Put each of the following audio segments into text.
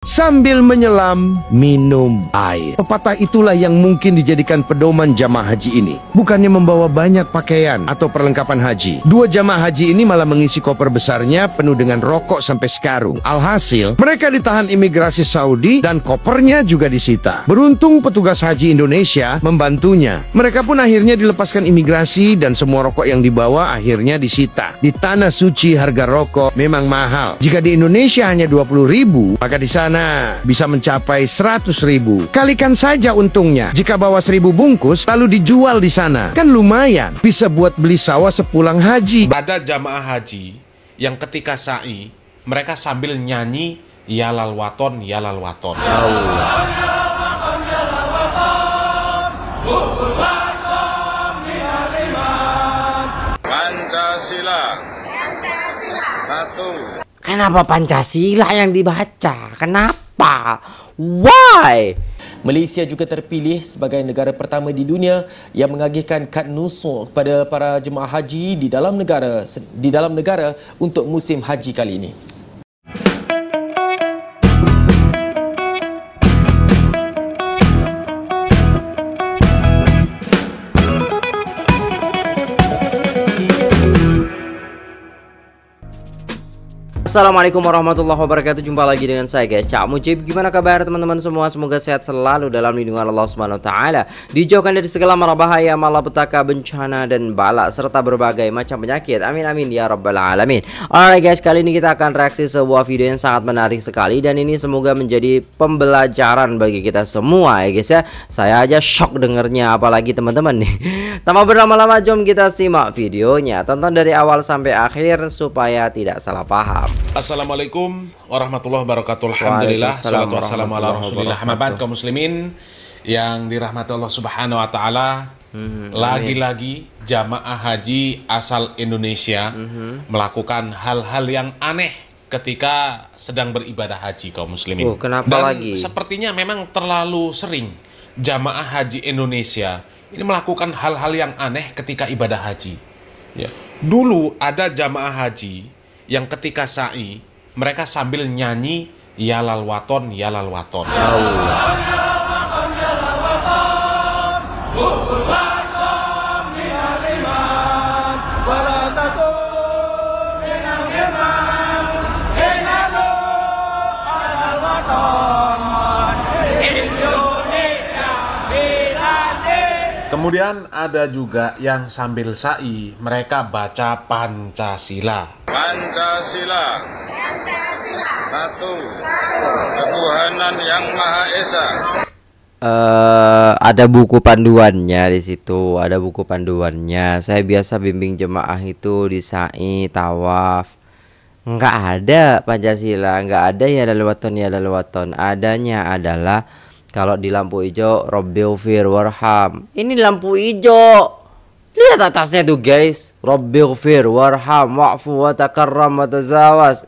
Sambil menyelam, minum air. Pepatah itulah yang mungkin dijadikan pedoman jamaah haji ini. Bukannya membawa banyak pakaian atau perlengkapan haji, dua jamaah haji ini malah mengisi koper besarnya penuh dengan rokok sampai sekarung. Alhasil, mereka ditahan imigrasi Saudi dan kopernya juga disita. Beruntung petugas haji Indonesia membantunya. Mereka pun akhirnya dilepaskan imigrasi dan semua rokok yang dibawa akhirnya disita. Di tanah suci harga rokok memang mahal. Jika di Indonesia hanya 20.000, maka di sana bisa mencapai 100.000. Kalikan saja untungnya. Jika bawa 1.000 bungkus lalu dijual di sana, kan lumayan. Bisa buat beli sawah sepulang haji. Ada jamaah haji yang ketika sa'i mereka sambil nyanyi ya lal waton, ya lal waton. Pancasila. Satu. Kenapa Pancasila yang dibaca? Kenapa? Why? Malaysia juga terpilih sebagai negara pertama di dunia yang mengagihkan kad nusuk kepada para jemaah haji di dalam negara untuk musim haji kali ini. Assalamualaikum warahmatullahi wabarakatuh. Jumpa lagi dengan saya guys, Cak Mujib. Gimana kabar teman-teman semua? Semoga sehat selalu dalam lindungan Allah Subhanahu wa taala. Dijauhkan dari segala mara bahaya, malapetaka, bencana dan bala serta berbagai macam penyakit. Amin amin ya rabbal alamin. Alright guys, kali ini kita akan reaksi sebuah video yang sangat menarik sekali dan ini semoga menjadi pembelajaran bagi kita semua ya guys ya. Saya aja shock dengernya, apalagi teman-teman nih. Tanpa berlama-lama, jom kita simak videonya. Tonton dari awal sampai akhir supaya tidak salah paham. Assalamualaikum warahmatullahi wabarakatuh. Alhamdulillah, salatu wassalamu ala rasulillah. Hamabad kaum muslimin yang dirahmati Allah Subhanahu wa taala. Lagi-lagi jamaah haji asal Indonesia melakukan hal-hal yang aneh ketika sedang beribadah haji kaum muslimin. Kenapa Dan lagi? Sepertinya memang terlalu sering jamaah haji Indonesia ini melakukan hal-hal yang aneh ketika ibadah haji. Ya. Dulu ada jamaah haji yang ketika sa'i mereka sambil nyanyi ya lal waton, ya lal waton. Kemudian ada juga yang sambil sa'i mereka baca Pancasila. Pancasila. Satu. Ketuhanan yang Maha Esa. Ada buku panduannya di situ, ada buku panduannya. Saya biasa bimbing jemaah itu di sa'i, tawaf. Nggak ada Pancasila, nggak ada ya lal waton, ya lal waton. Adanya adalah kalau di lampu hijau Rabbighfir warham. Ini lampu hijau. Lihat atasnya tuh guys. Rabbighfir warham wa'fu wa takarram wa tazawaz.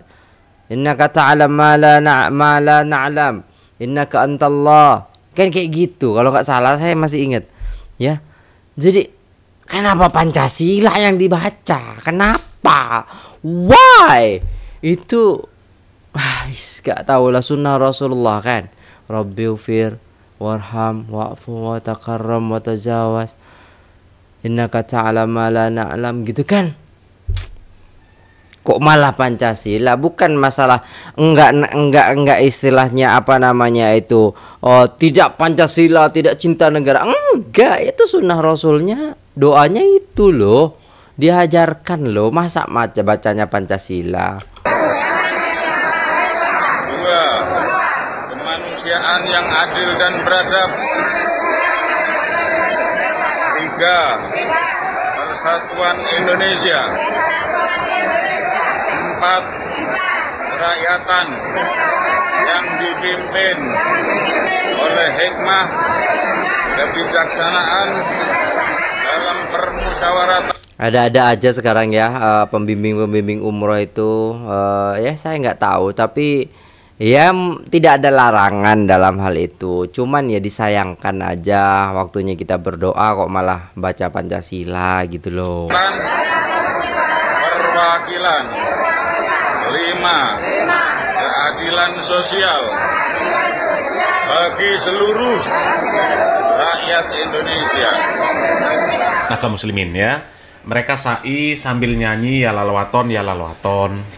Innaka ta'lam ma la na'lam. Innaka antallah. Kan kayak gitu. Kalau nggak salah saya masih ingat. Ya. Jadi kenapa Pancasila yang dibaca? Kenapa? Why? Itu gak tahu lah, sunnah Rasulullah kan. Rabbighfir warham wa'fu wa takarram wa tajawaz. Innaka ta'lam ma la na'lam, gitu kan. Kok malah Pancasila? Bukan masalah enggak istilahnya apa namanya itu, oh tidak Pancasila, tidak cinta negara. Enggak, itu sunnah Rasulnya. Doanya itu loh, diajarkan loh. Masa bacanya Pancasila? Kemanusiaan yang adil dan beradab. 3. Persatuan Indonesia. 4. Kerakyatan yang dipimpin oleh hikmah, kebijaksanaan dalam permusyawaratan. Ada-ada aja sekarang ya pembimbing umroh itu, ya saya nggak tahu, tapi ya tidak ada larangan dalam hal itu. Cuman ya disayangkan aja waktunya kita berdoa kok malah baca Pancasila gitu loh. Perwakilan. 5. Keadilan sosial. bagi seluruh rakyat Indonesia. Nah, kaum muslimin ya, mereka sa'i sambil nyanyi ya lalwaton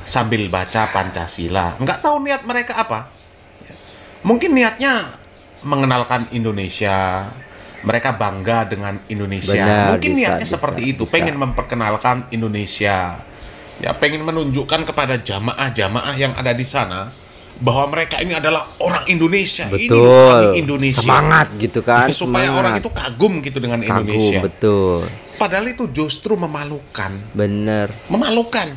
sambil baca Pancasila. Nggak tahu niat mereka apa. Mungkin niatnya mengenalkan Indonesia. Mereka bangga dengan Indonesia. Benar, Mungkin niatnya bisa, seperti itu, bisa. pengen memperkenalkan Indonesia. Ya, pengen menunjukkan kepada jamaah-jamaah yang ada di sana bahwa mereka ini adalah orang Indonesia. Ini kami Indonesia. Semangat gitu kan. Ya, supaya semangat. orang itu kagum gitu dengan Kagum, Indonesia. betul. Padahal itu justru memalukan. Bener. Memalukan.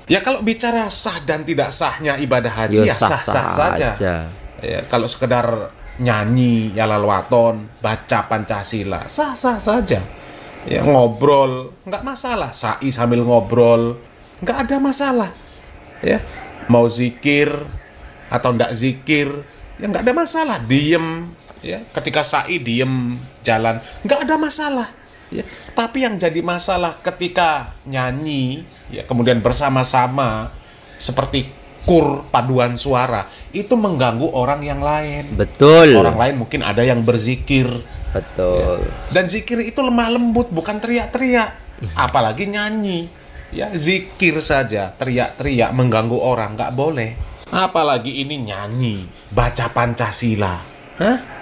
Ya, kalau bicara sah dan tidak sahnya ibadah haji, ya sah-sah saja. Ya, kalau sekedar nyanyi ya lalwaton, baca Pancasila, sah-sah saja. Ya, ngobrol nggak masalah, sa'i sambil ngobrol nggak ada masalah. Ya, mau zikir atau ndak zikir ya nggak ada masalah. Diem ya, ketika sa'i diem jalan nggak ada masalah. Ya, tapi yang jadi masalah ketika nyanyi ya kemudian bersama-sama seperti paduan suara itu mengganggu orang yang lain. Betul. Orang lain mungkin ada yang berzikir. Betul. Ya. Dan zikir itu lemah lembut, bukan teriak-teriak. Apalagi nyanyi. Ya, zikir saja, teriak-teriak mengganggu orang nggak boleh. Apalagi ini nyanyi, baca Pancasila. Hah?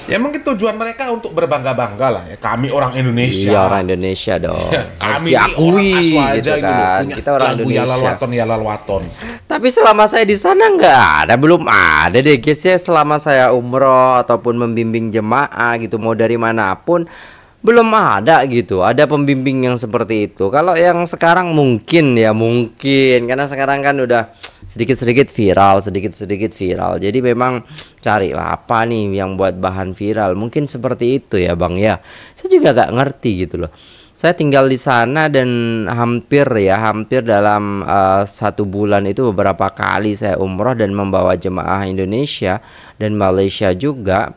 Ya mungkin tujuan mereka untuk berbangga-bangga lah ya. Kami orang Indonesia. Iya, orang Indonesia dong. Kami harus ini orang diakui Aswaja gitu ini loh, kan. punya Kita orang lagu Indonesia. ya lalwaton. Tapi selama saya di sana nggak ada, belum ada deh guys ya. Selama saya umroh ataupun membimbing jemaah gitu, mau dari manapun, belum ada gitu. Ada pembimbing yang seperti itu. Kalau yang sekarang mungkin ya mungkin, karena sekarang kan udah sedikit-sedikit viral. Jadi memang carilah apa nih yang buat bahan viral. Mungkin seperti itu ya Bang ya. Saya juga gak ngerti gitu loh. Saya tinggal di sana dan hampir dalam 1 bulan itu beberapa kali saya umroh dan membawa jemaah Indonesia dan Malaysia juga.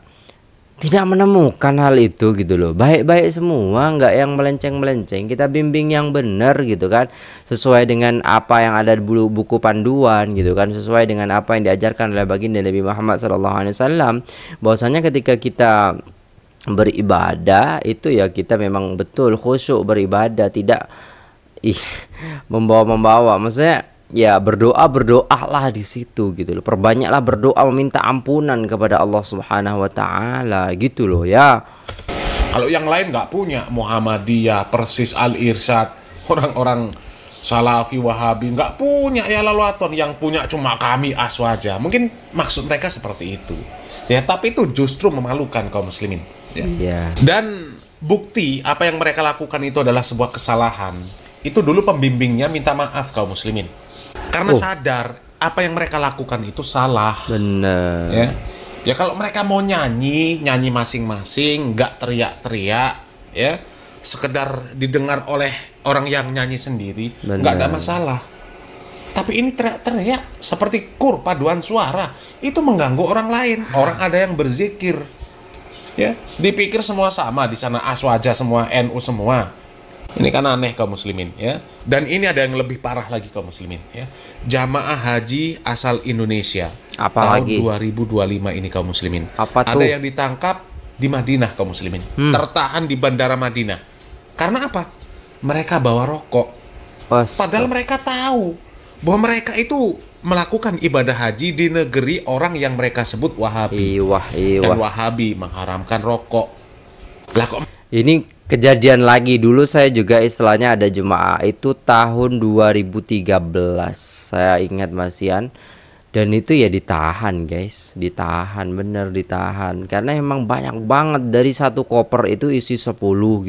Tidak menemukan hal itu gitu loh. Baik-baik semua, nggak yang melenceng-melenceng. Kita bimbing yang benar gitu kan, sesuai dengan apa yang ada di buku panduan gitu kan, sesuai dengan apa yang diajarkan oleh baginda Nabi Muhammad SAW. Bahwasanya ketika kita beribadah itu ya kita memang betul khusyuk beribadah, tidak membawa-membawa. Maksudnya ya berdoalah di situ gitu loh. Perbanyaklah berdoa meminta ampunan kepada Allah Subhanahu wa taala gitu loh ya. Kalau yang lain nggak punya, Muhammadiyah, Persis, Al-Irsyad, orang-orang Salafi, Wahabi nggak punya ya lalwaton, yang punya cuma kami Aswaja. Mungkin maksud mereka seperti itu. Ya, tapi itu justru memalukan kaum muslimin. Ya. Iya. Dan bukti apa yang mereka lakukan itu adalah sebuah kesalahan. Itu dulu pembimbingnya minta maaf kaum muslimin. Karena sadar apa yang mereka lakukan itu salah. Bener. Ya kalau mereka mau nyanyi masing-masing, nggak teriak-teriak, ya, sekedar didengar oleh orang yang nyanyi sendiri, nggak ada masalah. Tapi ini teriak-teriak seperti paduan suara, itu mengganggu orang lain. Orang ada yang berzikir, ya, dipikir semua sama di sana, Aswaja semua, NU semua. Ini kan aneh kaum muslimin ya. Dan ini ada yang lebih parah lagi kaum muslimin ya. Jamaah haji asal Indonesia tahun 2025 ini kaum muslimin. Ada yang ditangkap di Madinah kaum muslimin. Tertahan di bandara Madinah. Karena apa? Mereka bawa rokok. Padahal mereka tahu bahwa mereka itu melakukan ibadah haji di negeri orang yang mereka sebut Wahabi. Dan Wahabi mengharamkan rokok. Lah kok ini kejadian lagi. Dulu saya juga istilahnya ada jemaah itu tahun 2013. Saya ingat masihan. Dan itu ya ditahan guys. Bener ditahan. Karena emang banyak banget. Dari satu koper itu isi 10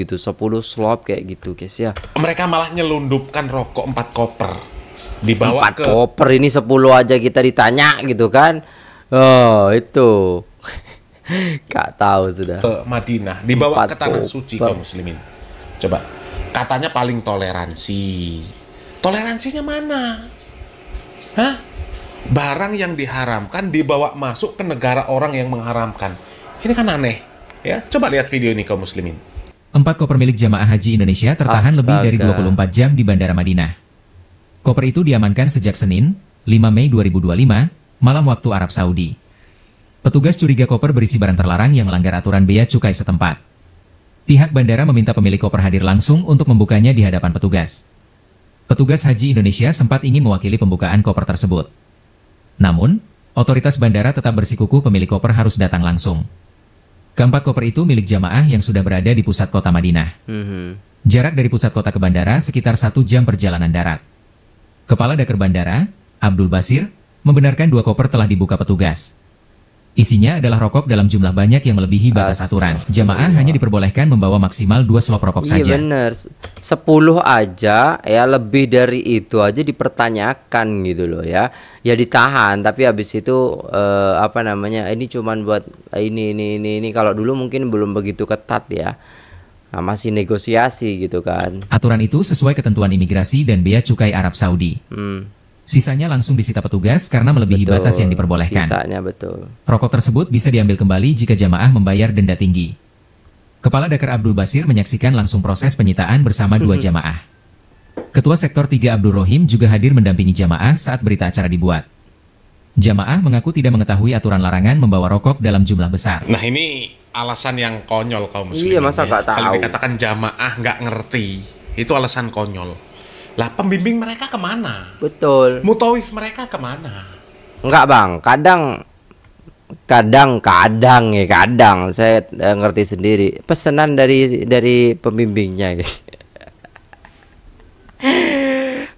gitu. 10 slop kayak gitu guys ya. Mereka malah nyelundupkan rokok 4 koper. Dibawa 4 koper ini 10 aja kita ditanya gitu kan. Oh itu gak tahu sudah. Ke Madinah, dibawa ke tanah suci kaum muslimin. Coba, katanya paling toleransi. Toleransinya mana? Hah? Barang yang diharamkan dibawa masuk ke negara orang yang mengharamkan. Ini kan aneh. Ya, coba lihat video ini kaum muslimin. 4 koper milik jamaah haji Indonesia tertahan lebih dari 24 jam di Bandara Madinah. Koper itu diamankan sejak Senin, 5 Mei 2025, malam waktu Arab Saudi. Petugas curiga koper berisi barang terlarang yang melanggar aturan bea cukai setempat. Pihak bandara meminta pemilik koper hadir langsung untuk membukanya di hadapan petugas. Petugas Haji Indonesia sempat ingin mewakili pembukaan koper tersebut. Namun, otoritas bandara tetap bersikukuh pemilik koper harus datang langsung. Keempat koper itu milik jamaah yang sudah berada di pusat kota Madinah. Jarak dari pusat kota ke bandara sekitar 1 jam perjalanan darat. Kepala Dakar Bandara, Abdul Basir, membenarkan 2 koper telah dibuka petugas. Isinya adalah rokok dalam jumlah banyak yang melebihi batas aturan. Jamaah hanya diperbolehkan membawa maksimal 2 slop rokok saja. Iya bener, 10 aja ya, lebih dari itu aja dipertanyakan gitu loh ya. Ya ditahan, tapi habis itu ini cuman buat ini. Kalau dulu mungkin belum begitu ketat ya. Nah, masih negosiasi gitu kan. Aturan itu sesuai ketentuan imigrasi dan bea cukai Arab Saudi. Sisanya langsung disita petugas karena melebihi batas yang diperbolehkan. Sisanya betul. Rokok tersebut bisa diambil kembali jika jamaah membayar denda tinggi. Kepala Dakar Abdul Basir menyaksikan langsung proses penyitaan bersama 2 jamaah. Ketua Sektor 3 Abdul Rohim juga hadir mendampingi jamaah saat berita acara dibuat. Jamaah mengaku tidak mengetahui aturan larangan membawa rokok dalam jumlah besar. Nah ini alasan yang konyol kaum muslimin. Iya, masa nggak tahu. Kalau dikatakan jamaah nggak ngerti, itu alasan konyol. Lah pembimbing mereka kemana? Betul. Mutawif mereka kemana? Enggak bang, kadang saya ngerti sendiri pesanan dari pembimbingnya.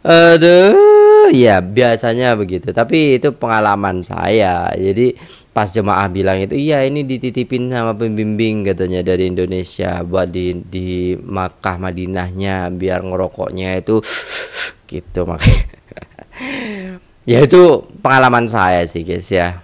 Aduh, ya biasanya begitu. Tapi itu pengalaman saya. Jadi pas jemaah bilang itu, iya ini dititipin sama pembimbing katanya dari Indonesia buat di Makkah Madinahnya biar ngerokoknya itu gitu makanya. Ya itu pengalaman saya sih guys ya.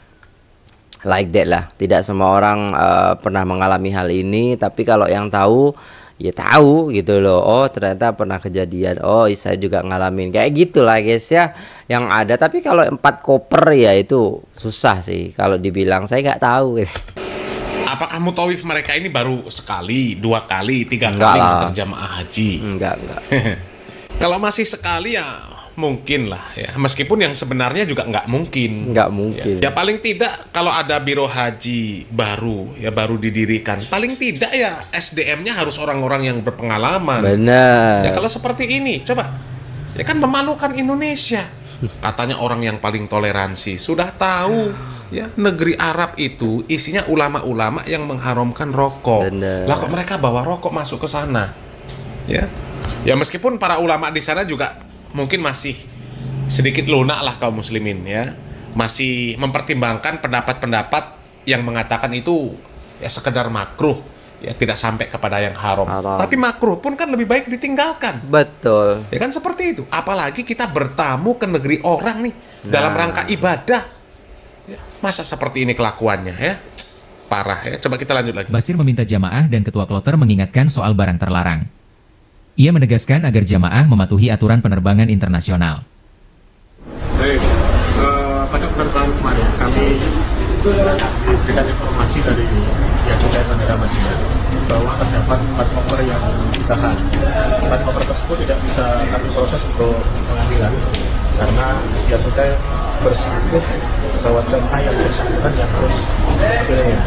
Like that lah. Tidak semua orang pernah mengalami hal ini, tapi kalau yang tahu ya tahu gitu loh. Oh ternyata pernah kejadian. Oh saya juga ngalamin kayak gitulah guys ya yang ada. Tapi kalau 4 koper ya itu susah sih kalau dibilang, saya nggak tahu. Apakah mutawif mereka ini baru sekali, 2 kali, 3 kali ngantar jamaah haji? Enggak. Kalau masih sekali ya mungkin lah ya, meskipun yang sebenarnya juga nggak mungkin. Ya paling tidak kalau ada biro haji baru didirikan, paling tidak ya SDM-nya harus orang-orang yang berpengalaman. Benar. Ya kalau seperti ini coba ya kan memalukan Indonesia. Katanya orang yang paling toleransi, sudah tahu ya negeri Arab itu isinya ulama-ulama yang mengharamkan rokok. Lah kok mereka bawa rokok masuk ke sana? Ya meskipun para ulama di sana juga mungkin masih sedikit lunak lah kaum muslimin ya, masih mempertimbangkan pendapat-pendapat yang mengatakan itu ya sekedar makruh ya, tidak sampai kepada yang haram. Tapi makruh pun kan lebih baik ditinggalkan. Betul. Ya kan seperti itu. Apalagi kita bertamu ke negeri orang nih dalam rangka ibadah ya, masa seperti ini kelakuannya ya, parah ya. Coba kita lanjut lagi. Basir meminta jamaah dan ketua kloter mengingatkan soal barang terlarang. Ia menegaskan agar jamaah mematuhi aturan penerbangan internasional. Baik, pada penerbangan kemarin kami diberikan informasi dari Bea Cukai Bandara Madinah bahwa terdapat 4 koper yang ditahan. 4 koper tersebut tidak bisa kami proses untuk pengambilan karena Bea Cukai bersikukuh bahwa jamaah yang bersangkutan yang harus mengambilnya.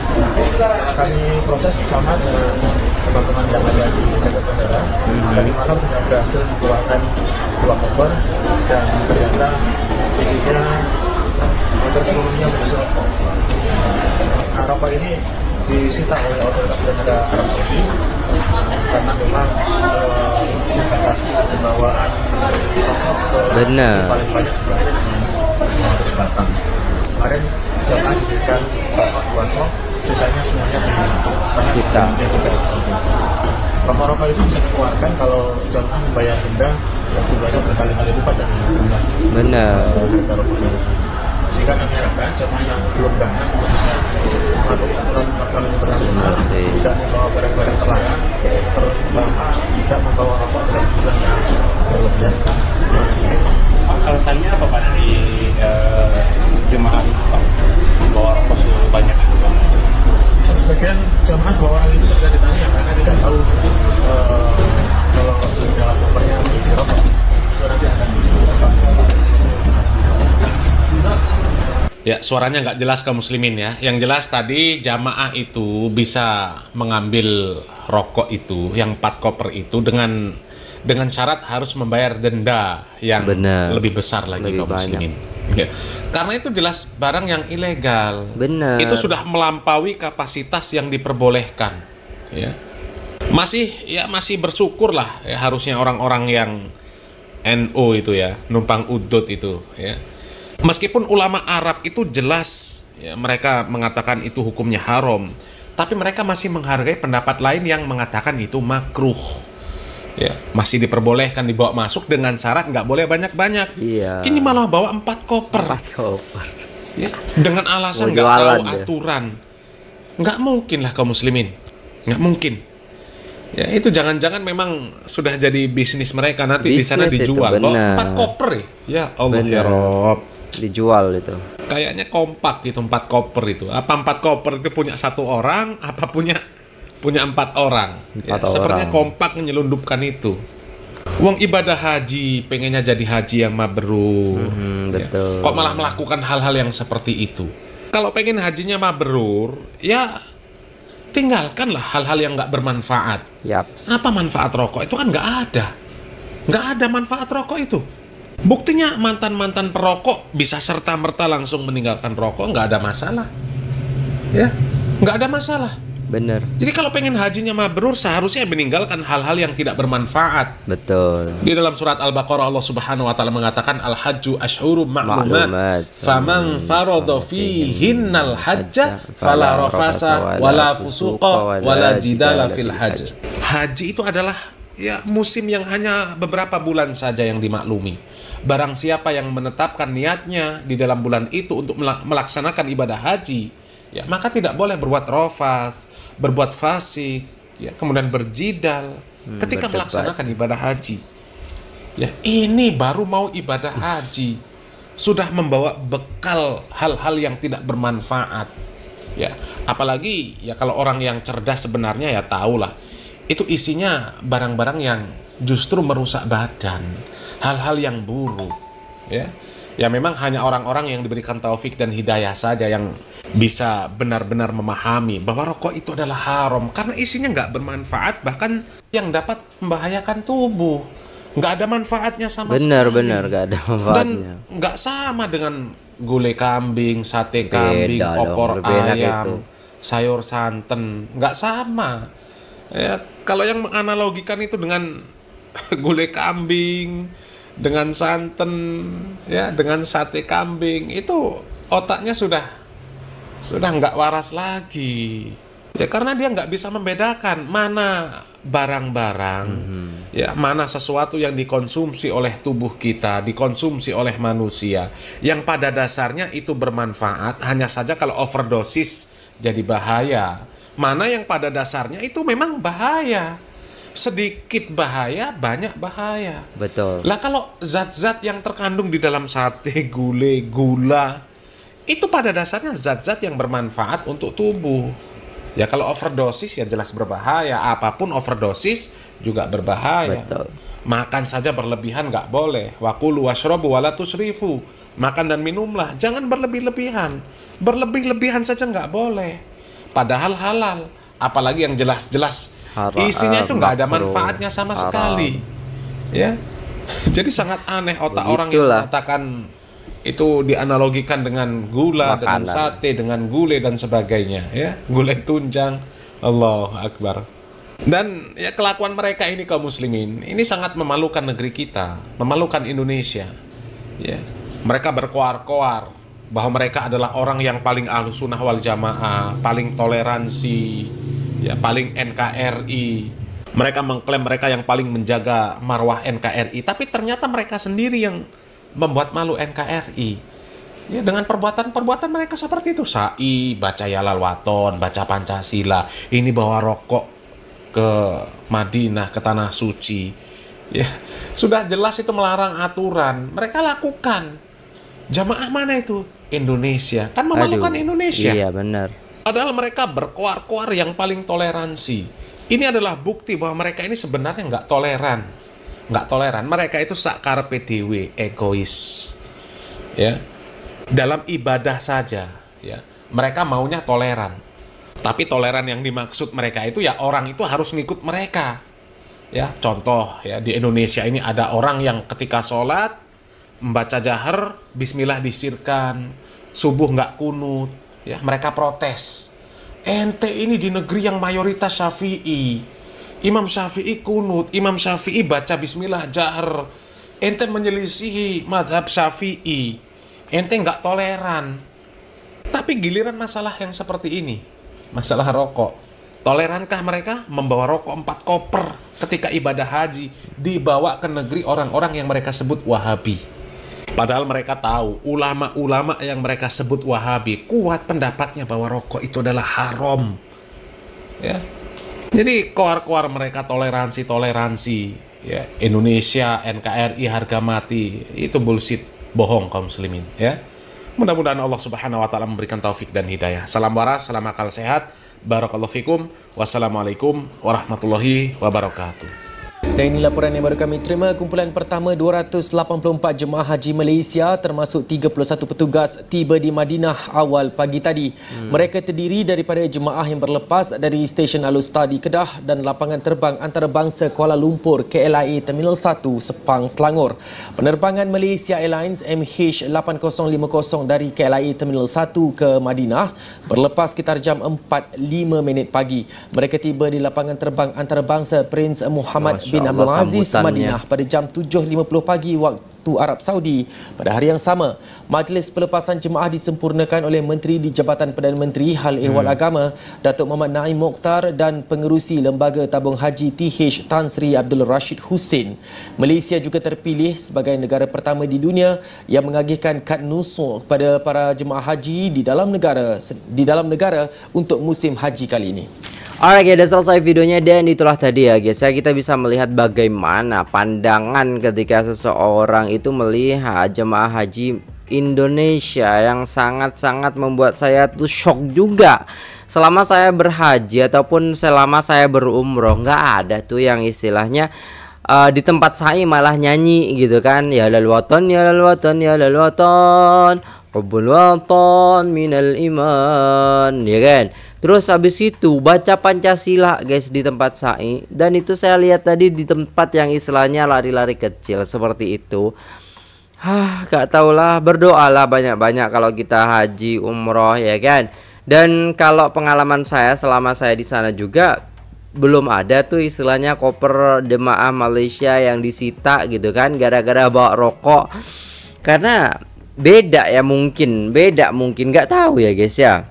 Kami proses bersama dengan teman-teman yang ada di Dakar Bandara. Tadi malam sudah berhasil dikeluarkan 2 koper dan ternyata isinya hampir seluruhnya berisi rokok. Nah, rokok ini disita oleh otoritas bandara Arab Saudi karena memang dibatasi pembawaan rokok ke paling banyak juga dengan 100 batang. Kemarin jamaah diberikan rokok 2 slop, sisanya semuanya kita. Rokok-rokok itu bisa dikeluarkan kalau jamaah membayar denda yang jumlahnya berkali-kali lipat dari jumlah harga rokoknya. Sehingga kami harapkan jamaah yang belum berangkat bisa mematuhi aturan penerbangan internasional, tidak membawa barang-barang terlarang, terutama tidak membawa rokok dalam jumlah yang berlebihan. Alasannya apa Pak dari jemaah itu Pak? Membawa rokok sebanyak itu Pak? Sebagian jamaah 2 orang itu tidak ditanya karena tidak tahu kalau di dalam kopernya berisi rokok. Itu nanti akan Ya, suaranya nggak jelas kaum muslimin ya. Yang jelas tadi jamaah itu bisa mengambil rokok itu, yang 4 koper itu dengan syarat harus membayar denda yang lebih besar lagi kaum muslimin. Ya. Karena itu jelas barang yang ilegal. Benar. Itu sudah melampaui kapasitas yang diperbolehkan. Ya. Masih bersyukur lah ya, harusnya orang-orang yang NU itu ya, numpang udut itu ya. Meskipun ulama Arab itu jelas ya, mereka mengatakan itu hukumnya haram, tapi mereka masih menghargai pendapat lain yang mengatakan itu makruh. Ya, masih diperbolehkan dibawa masuk dengan syarat nggak boleh banyak-banyak. Iya. Ini malah bawa 4 koper. 4 koper. Ya, dengan alasan nggak tahu aturan. Nggak mungkin lah kaum muslimin. Nggak mungkin. Ya, itu jangan-jangan memang sudah jadi bisnis mereka, nanti di sana dijual. Bawa 4 koper ya. Ya Allah ya Rob. Dijual itu. Kayaknya kompak gitu 4 koper itu. Apa 4 koper itu punya 1 orang, apa punya 4 orang. Sepertinya kompak menyelundupkan itu. Uang ibadah haji, pengennya jadi haji yang mabrur. Betul. Kok malah melakukan hal-hal yang seperti itu? Kalau pengen hajinya mabrur, ya tinggalkanlah hal-hal yang nggak bermanfaat. Apa manfaat rokok? Itu kan nggak ada. Nggak ada manfaat rokok itu. Buktinya mantan-mantan perokok bisa serta-merta langsung meninggalkan rokok, nggak ada masalah. Ya, nggak ada masalah. Bener. Jadi kalau pengen hajinya mabrur, seharusnya meninggalkan hal-hal yang tidak bermanfaat. Betul. Di dalam surat Al-Baqarah Allah Subhanahu wa taala mengatakan al-hajju asyhurum ma'lumat. Faman farada fihinnal hajja fala rafasa wala fusuqa wala jidala fil hajj. Haji itu adalah ya musim yang hanya beberapa bulan saja yang dimaklumi. Barang siapa yang menetapkan niatnya di dalam bulan itu untuk melaksanakan ibadah haji, ya maka tidak boleh berbuat rafas, berbuat fasik, ya kemudian berjidal ketika melaksanakan ibadah haji. Ya, ini baru mau ibadah haji sudah membawa bekal hal-hal yang tidak bermanfaat. Ya, apalagi ya kalau orang yang cerdas sebenarnya ya tahulah itu isinya barang-barang yang justru merusak badan, hal-hal yang buruk. Ya memang hanya orang-orang yang diberikan taufik dan hidayah saja yang bisa benar-benar memahami bahwa rokok itu adalah haram karena isinya nggak bermanfaat, bahkan yang dapat membahayakan tubuh. Nggak ada manfaatnya sama sekali. Benar-benar nggak ada manfaatnya. Dan nggak sama dengan gulai kambing, sate kambing, opor ayam, sayur santen. Nggak sama. Ya, kalau yang menganalogikan itu dengan gulai kambing, dengan santen, ya, dengan sate kambing, itu otaknya sudah nggak waras lagi. Ya karena dia nggak bisa membedakan mana barang-barang, ya mana sesuatu yang dikonsumsi oleh tubuh kita, dikonsumsi oleh manusia, yang pada dasarnya itu bermanfaat, hanya saja kalau overdosis jadi bahaya. Mana yang pada dasarnya itu memang bahaya. Sedikit bahaya, banyak bahaya. Betul. Lah kalau zat-zat yang terkandung di dalam sate, gulai, gula, itu pada dasarnya zat-zat yang bermanfaat untuk tubuh. Ya kalau overdosis ya jelas berbahaya. Apapun overdosis juga berbahaya. Betul. Makan saja berlebihan nggak boleh. Wakulu washrobu wala tusrifu. Makan dan minumlah, jangan berlebih-lebihan. Berlebih-lebihan saja nggak boleh. Padahal halal. Apalagi yang jelas-jelas isinya itu nggak ada manfaatnya sama sekali. Ya. Jadi sangat aneh otak orang yang mengatakan itu dianalogikan dengan gula, dengan sate, dengan gulai dan sebagainya, ya. Gulai tunjang. Allahu Akbar. Dan ya kelakuan mereka ini kaum muslimin, ini sangat memalukan negeri kita, memalukan Indonesia. Ya. Mereka berkoar-koar bahwa mereka adalah orang yang paling ahlus sunnah wal jamaah, paling toleransi, ya paling NKRI. Mereka mengklaim mereka yang paling menjaga marwah NKRI, tapi ternyata mereka sendiri yang membuat malu NKRI. Ya, dengan perbuatan-perbuatan mereka seperti itu. Sa'i, baca Yalal Waton, baca Pancasila, ini bawa rokok ke Madinah, ke Tanah Suci. Ya, sudah jelas itu melarang aturan. Mereka lakukan. Jamaah mana itu? Indonesia. Kan memalukan Indonesia. Iya, benar. Padahal mereka berkoar-koar yang paling toleransi. Ini adalah bukti bahwa mereka ini sebenarnya nggak toleran. Nggak toleran. Mereka itu sak karepe dhewe, egois. Ya. dalam ibadah saja ya mereka maunya toleran. Tapi toleran yang dimaksud mereka itu ya orang itu harus ngikut mereka. Ya, contoh ya di Indonesia ini ada orang yang ketika sholat membaca jahar, bismillah disirkan, subuh nggak kunut, ya mereka protes. Ente ini di negeri yang mayoritas Syafi'i, Imam Syafi'i kunut, Imam Syafi'i baca bismillah jahar, ente menyelisihi madhab Syafi'i, ente nggak toleran. Tapi giliran masalah yang seperti ini, masalah rokok, tolerankah mereka membawa rokok 4 koper ketika ibadah haji dibawa ke negeri orang-orang yang mereka sebut Wahabi? Padahal mereka tahu ulama-ulama yang mereka sebut Wahabi kuat pendapatnya bahwa rokok itu adalah haram. Ya. Jadi koar-koar mereka toleransi ya Indonesia, NKRI harga mati, itu bullshit, bohong kaum muslimin ya. Mudah-mudahan Allah Subhanahu wa taala memberikan taufik dan hidayah. Salam waras, salam akal sehat. Barakallahu fikum. Wassalamualaikum warahmatullahi wabarakatuh. Dan ini laporan yang baru kami terima. Kumpulan pertama 284 jemaah haji Malaysia termasuk 31 petugas tiba di Madinah awal pagi tadi. Mereka terdiri daripada jemaah yang berlepas dari stesen Al-Usta di Kedah dan lapangan terbang antarabangsa Kuala Lumpur KLIA Terminal 1 Sepang, Selangor. Penerbangan Malaysia Airlines MH8050 dari KLIA Terminal 1 ke Madinah berlepas sekitar jam 4.05 pagi. Mereka tiba di lapangan terbang antarabangsa Prince Muhammad bin Abdul Aziz Madinah pada jam 7.50 pagi waktu Arab Saudi. Pada hari yang sama, majlis pelepasan jemaah disempurnakan oleh Menteri di Jabatan Perdana Menteri Hal Ehwal Agama Datuk Muhammad Naim Mokhtar dan Pengerusi Lembaga Tabung Haji TH Tan Sri Abdul Rashid Hussein. Malaysia juga terpilih sebagai negara pertama di dunia yang mengagihkan kad nusul kepada para jemaah haji di dalam negara untuk musim haji kali ini. Alright guys, sudah selesai videonya dan itulah tadi ya guys ya, kita bisa melihat bagaimana pandangan ketika seseorang itu melihat jemaah haji Indonesia yang sangat-sangat membuat saya tuh shock juga. Selama saya berhaji ataupun selama saya berumroh nggak ada tuh yang istilahnya di tempat saya malah nyanyi gitu kan, ya lal watan ya lal watan ya lal watan hubbul watan minal iman, ya kan. Terus habis itu baca Pancasila guys di tempat sa'i. Dan itu saya lihat tadi di tempat yang istilahnya lari-lari kecil seperti itu. Gak tahulah, berdoalah banyak-banyak kalau kita haji umroh ya kan. Dan kalau pengalaman saya selama saya di sana juga belum ada tuh istilahnya koper jemaah Malaysia yang disita gitu kan gara-gara bawa rokok. Karena beda mungkin nggak tahu ya guys ya.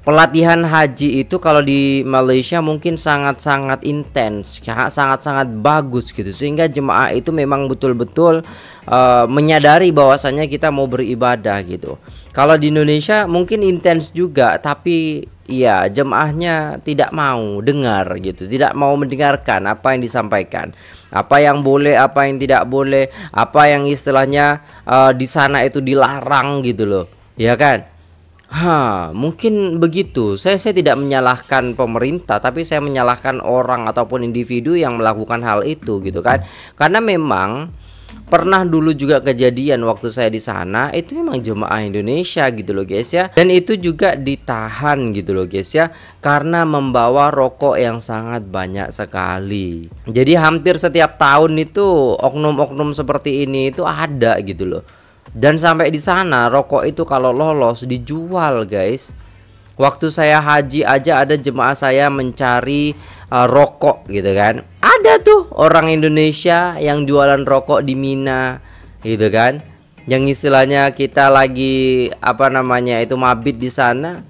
Pelatihan haji itu kalau di Malaysia mungkin sangat-sangat intens, sangat-sangat bagus gitu, sehingga jemaah itu memang betul-betul menyadari bahwasanya kita mau beribadah gitu. Kalau di Indonesia mungkin intens juga, tapi ya jemaahnya tidak mau dengar gitu, tidak mau mendengarkan apa yang disampaikan, apa yang boleh, apa yang tidak boleh, apa yang istilahnya di sana itu dilarang gitu loh, ya kan? Mungkin begitu. Saya tidak menyalahkan pemerintah, tapi saya menyalahkan orang ataupun individu yang melakukan hal itu gitu kan. Karena memang pernah dulu juga kejadian waktu saya di sana, itu memang jemaah Indonesia gitu loh guys ya. Dan itu juga ditahan gitu loh guys ya, karena membawa rokok yang sangat banyak sekali. Jadi hampir setiap tahun itu oknum-oknum seperti ini itu ada gitu loh. Dan sampai di sana rokok itu kalau lolos dijual guys. Waktu saya haji aja ada jemaah saya mencari rokok gitu kan. Ada tuh orang Indonesia yang jualan rokok di Mina gitu kan. Yang istilahnya kita lagi itu mabit di sana.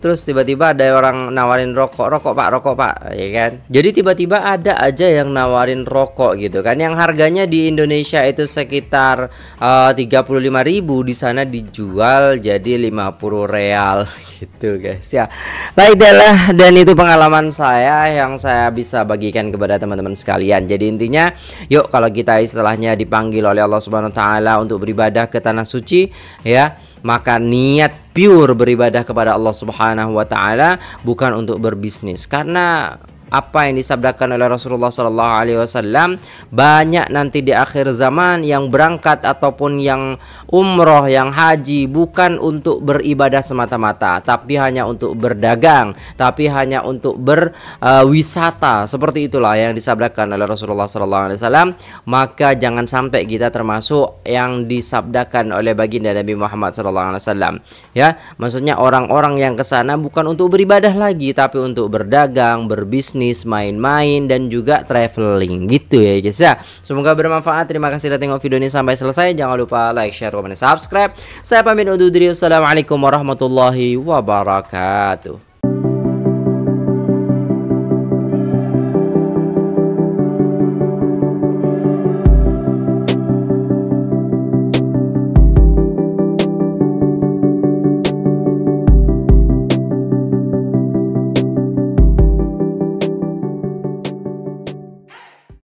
Terus tiba-tiba ada orang nawarin rokok pak, ya kan. Jadi tiba-tiba ada aja yang nawarin rokok gitu kan, yang harganya di Indonesia itu sekitar 35.000, di sana dijual jadi 50 real gitu guys ya. Baiklah, dan itu pengalaman saya yang saya bisa bagikan kepada teman-teman sekalian. Jadi intinya, yuk kalau kita istilahnya dipanggil oleh Allah Subhanahu wa taala untuk beribadah ke tanah suci ya, maka niat pure beribadah kepada Allah Subhanahu wa taala, bukan untuk berbisnis. Karena apa yang disabdakan oleh Rasulullah SAW, banyak nanti di akhir zaman yang berangkat ataupun yang umroh, yang haji bukan untuk beribadah semata-mata, tapi hanya untuk berdagang, tapi hanya untuk berwisata. Seperti itulah yang disabdakan oleh Rasulullah SAW. Maka jangan sampai kita termasuk yang disabdakan oleh baginda Nabi Muhammad SAW. Ya, maksudnya orang-orang yang ke sana bukan untuk beribadah lagi, tapi untuk berdagang, berbisnis, main-main, dan juga traveling gitu ya guys ya. Semoga bermanfaat. Terima kasih sudah tengok video ini sampai selesai. Jangan lupa like, share, komen, subscribe. Saya pamit undur diri. Wassalamualaikum warahmatullahi wabarakatuh.